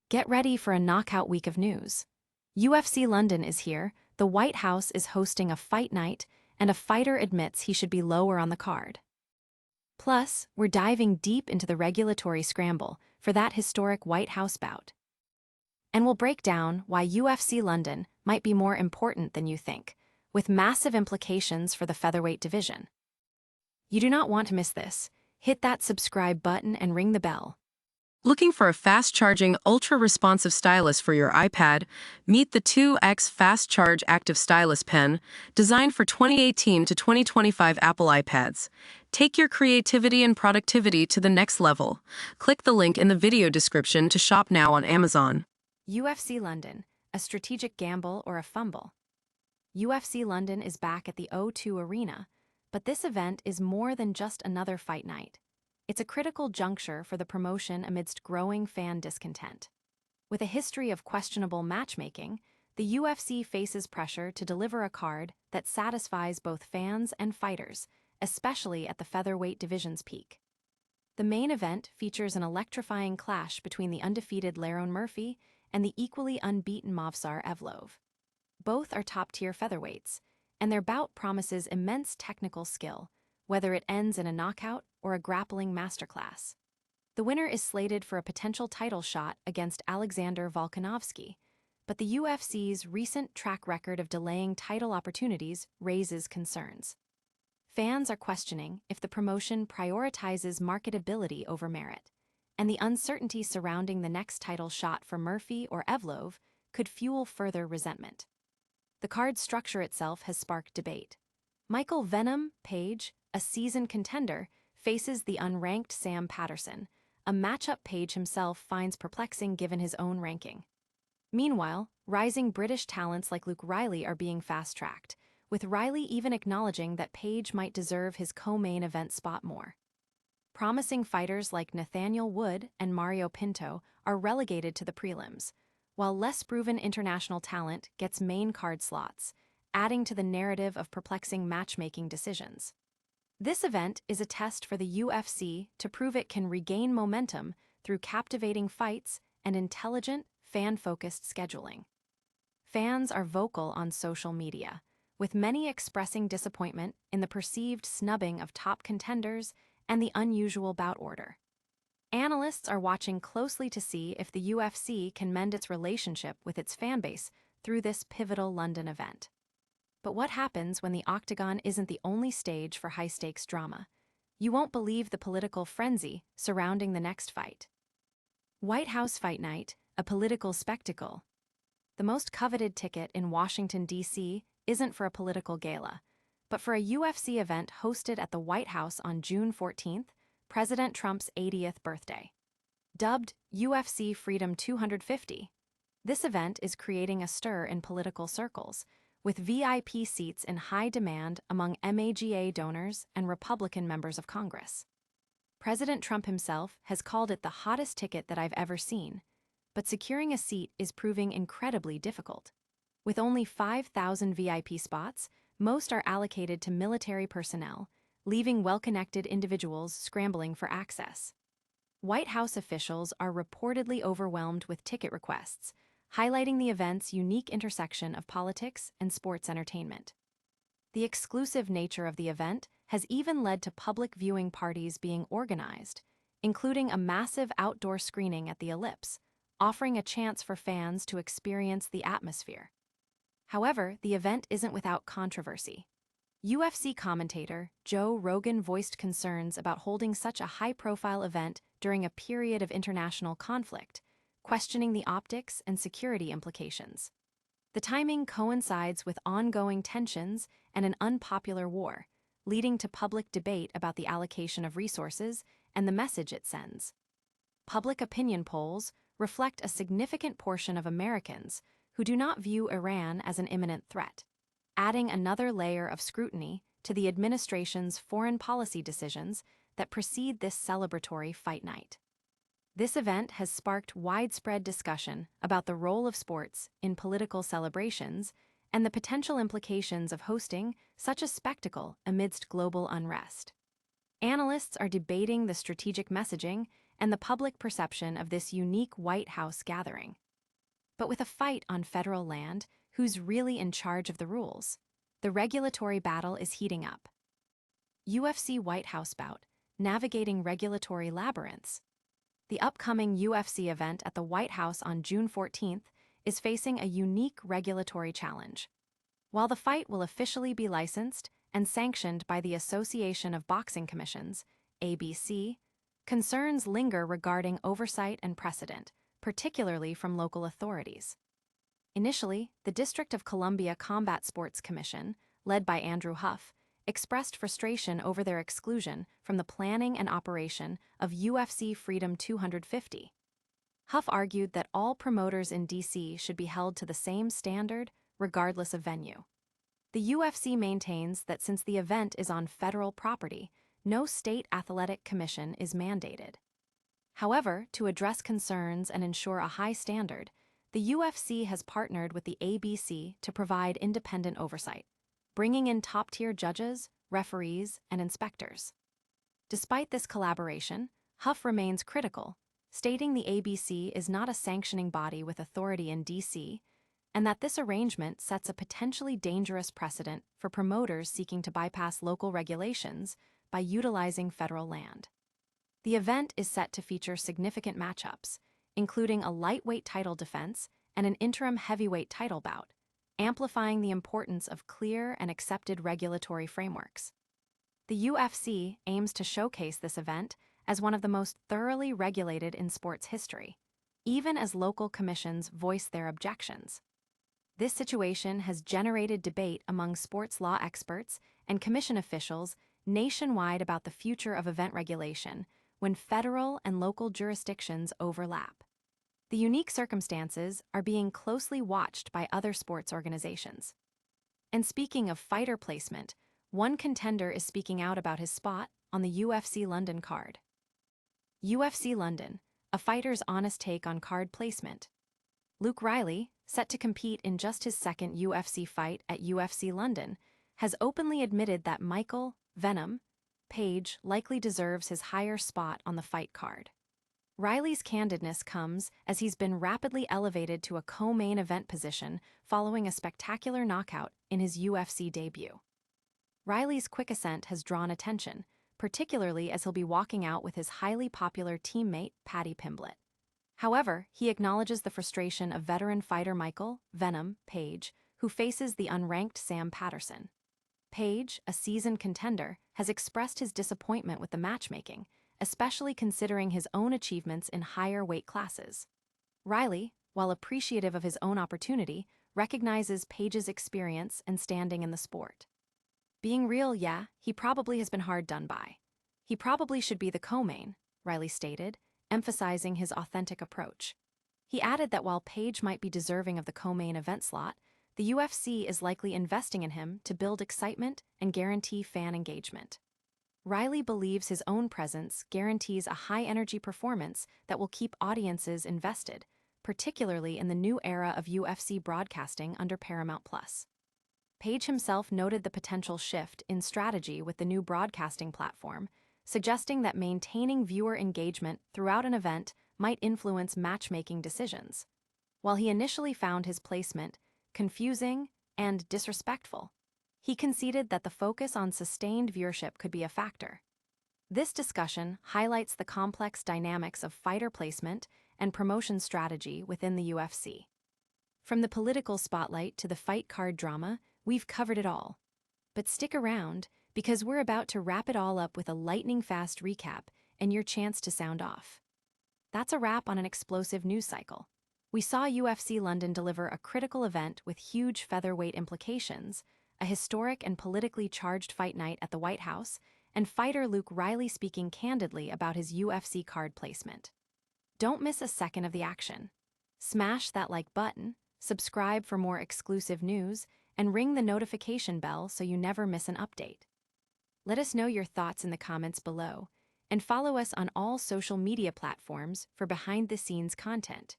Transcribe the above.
Get ready for a knockout week of news. UFC London is here, the White House is hosting a fight night, and a fighter admits he should be lower on the card. Plus, we're diving deep into the regulatory scramble for that historic White House bout. And we'll break down why UFC London might be more important than you think, with massive implications for the featherweight division. You do not want to miss this. Hit that subscribe button and ring the bell. Looking for a fast-charging, ultra-responsive stylus for your iPad? Meet the 2X Fast Charge Active Stylus Pen, designed for 2018 to 2025 Apple iPads. Take your creativity and productivity to the next level. Click the link in the video description to shop now on Amazon. UFC London, a strategic gamble or a fumble? UFC London is back at the O2 Arena, but this event is more than just another fight night. It's a critical juncture for the promotion amidst growing fan discontent. With a history of questionable matchmaking, the UFC faces pressure to deliver a card that satisfies both fans and fighters, especially at the featherweight division's peak. The main event features an electrifying clash between the undefeated Lerone Murphy and the equally unbeaten Movsar Evloev. Both are top-tier featherweights, and their bout promises immense technical skill, whether it ends in a knockout or a grappling masterclass. The winner is slated for a potential title shot against Alexander Volkanovski, but the UFC's recent track record of delaying title opportunities raises concerns. Fans are questioning if the promotion prioritizes marketability over merit, and the uncertainty surrounding the next title shot for Murphy or Evloev could fuel further resentment. The card's structure itself has sparked debate. Michael "Venom" Page, a seasoned contender, faces the unranked Sam Patterson, a matchup Page himself finds perplexing given his own ranking. Meanwhile, rising British talents like Luke Riley are being fast-tracked, with Riley even acknowledging that Page might deserve his co-main event spot more. Promising fighters like Nathaniel Wood and Mario Pinto are relegated to the prelims, while less proven international talent gets main card slots, adding to the narrative of perplexing matchmaking decisions. This event is a test for the UFC to prove it can regain momentum through captivating fights and intelligent, fan-focused scheduling. Fans are vocal on social media, with many expressing disappointment in the perceived snubbing of top contenders and the unusual bout order. Analysts are watching closely to see if the UFC can mend its relationship with its fanbase through this pivotal London event. But what happens when the octagon isn't the only stage for high-stakes drama? You won't believe the political frenzy surrounding the next fight. White House Fight Night, a political spectacle. The most coveted ticket in Washington, D.C. isn't for a political gala, but for a UFC event hosted at the White House on June 14th, President Trump's 80th birthday. Dubbed UFC Freedom 250, this event is creating a stir in political circles, with VIP seats in high demand among MAGA donors and Republican members of Congress. President Trump himself has called it the hottest ticket that I've ever seen, but securing a seat is proving incredibly difficult. With only 5,000 VIP spots, most are allocated to military personnel, leaving well-connected individuals scrambling for access. White House officials are reportedly overwhelmed with ticket requests, highlighting the event's unique intersection of politics and sports entertainment. The exclusive nature of the event has even led to public viewing parties being organized, including a massive outdoor screening at the Ellipse, offering a chance for fans to experience the atmosphere. However, the event isn't without controversy. UFC commentator Joe Rogan voiced concerns about holding such a high-profile event during a period of international conflict, questioning the optics and security implications. The timing coincides with ongoing tensions and an unpopular war, leading to public debate about the allocation of resources and the message it sends. Public opinion polls reflect a significant portion of Americans who do not view Iran as an imminent threat, adding another layer of scrutiny to the administration's foreign policy decisions that precede this celebratory fight night. This event has sparked widespread discussion about the role of sports in political celebrations and the potential implications of hosting such a spectacle amidst global unrest. Analysts are debating the strategic messaging and the public perception of this unique White House gathering. But with a fight on federal land, who's really in charge of the rules? The regulatory battle is heating up. UFC White House bout, navigating regulatory labyrinths. The upcoming UFC event at the White House on June 14th is facing a unique regulatory challenge. While the fight will officially be licensed and sanctioned by the Association of Boxing Commissions, ABC, concerns linger regarding oversight and precedent, particularly from local authorities. Initially, the District of Columbia Combat Sports Commission, led by Andrew Huff, expressed frustration over their exclusion from the planning and operation of UFC Freedom 250. Huff argued that all promoters in D.C. should be held to the same standard, regardless of venue. The UFC maintains that since the event is on federal property, no state athletic commission is mandated. However, to address concerns and ensure a high standard, the UFC has partnered with the ABC to provide independent oversight, bringing in top-tier judges, referees, and inspectors. Despite this collaboration, Huff remains critical, stating the ABC is not a sanctioning body with authority in D.C., and that this arrangement sets a potentially dangerous precedent for promoters seeking to bypass local regulations by utilizing federal land. The event is set to feature significant matchups, including a lightweight title defense and an interim heavyweight title bout, amplifying the importance of clear and accepted regulatory frameworks. The UFC aims to showcase this event as one of the most thoroughly regulated in sports history, even as local commissions voice their objections. This situation has generated debate among sports law experts and commission officials nationwide about the future of event regulation when federal and local jurisdictions overlap. The unique circumstances are being closely watched by other sports organizations. And speaking of fighter placement, one contender is speaking out about his spot on the UFC London card. UFC London, a fighter's honest take on card placement. Luke Riley, set to compete in just his second UFC fight at UFC London, has openly admitted that Michael "Venom" Page likely deserves his higher spot on the fight card. Riley's candidness comes as he's been rapidly elevated to a co-main event position following a spectacular knockout in his UFC debut. Riley's quick ascent has drawn attention, particularly as he'll be walking out with his highly popular teammate Paddy Pimblett. However, he acknowledges the frustration of veteran fighter Michael "Venom" Page, who faces the unranked Sam Patterson. Page, a seasoned contender, has expressed his disappointment with the matchmaking, especially considering his own achievements in higher weight classes. Riley, while appreciative of his own opportunity, recognizes Page's experience and standing in the sport. Being real, yeah, he probably has been hard done by. He probably should be the co-main, Riley stated, emphasizing his authentic approach. He added that while Page might be deserving of the co-main event slot, the UFC is likely investing in him to build excitement and guarantee fan engagement. Riley believes his own presence guarantees a high-energy performance that will keep audiences invested, particularly in the new era of UFC broadcasting under Paramount+. Page himself noted the potential shift in strategy with the new broadcasting platform, suggesting that maintaining viewer engagement throughout an event might influence matchmaking decisions. While he initially found his placement confusing and disrespectful, he conceded that the focus on sustained viewership could be a factor. This discussion highlights the complex dynamics of fighter placement and promotion strategy within the UFC. From the political spotlight to the fight card drama, we've covered it all. But stick around, because we're about to wrap it all up with a lightning-fast recap and your chance to sound off. That's a wrap on an explosive news cycle. We saw UFC London deliver a critical event with huge featherweight implications, a historic and politically charged fight night at the White House, and fighter Luke Riley speaking candidly about his UFC card placement. Don't miss a second of the action. Smash that like button, subscribe for more exclusive news, and ring the notification bell so you never miss an update. Let us know your thoughts in the comments below, and follow us on all social media platforms for behind-the-scenes content.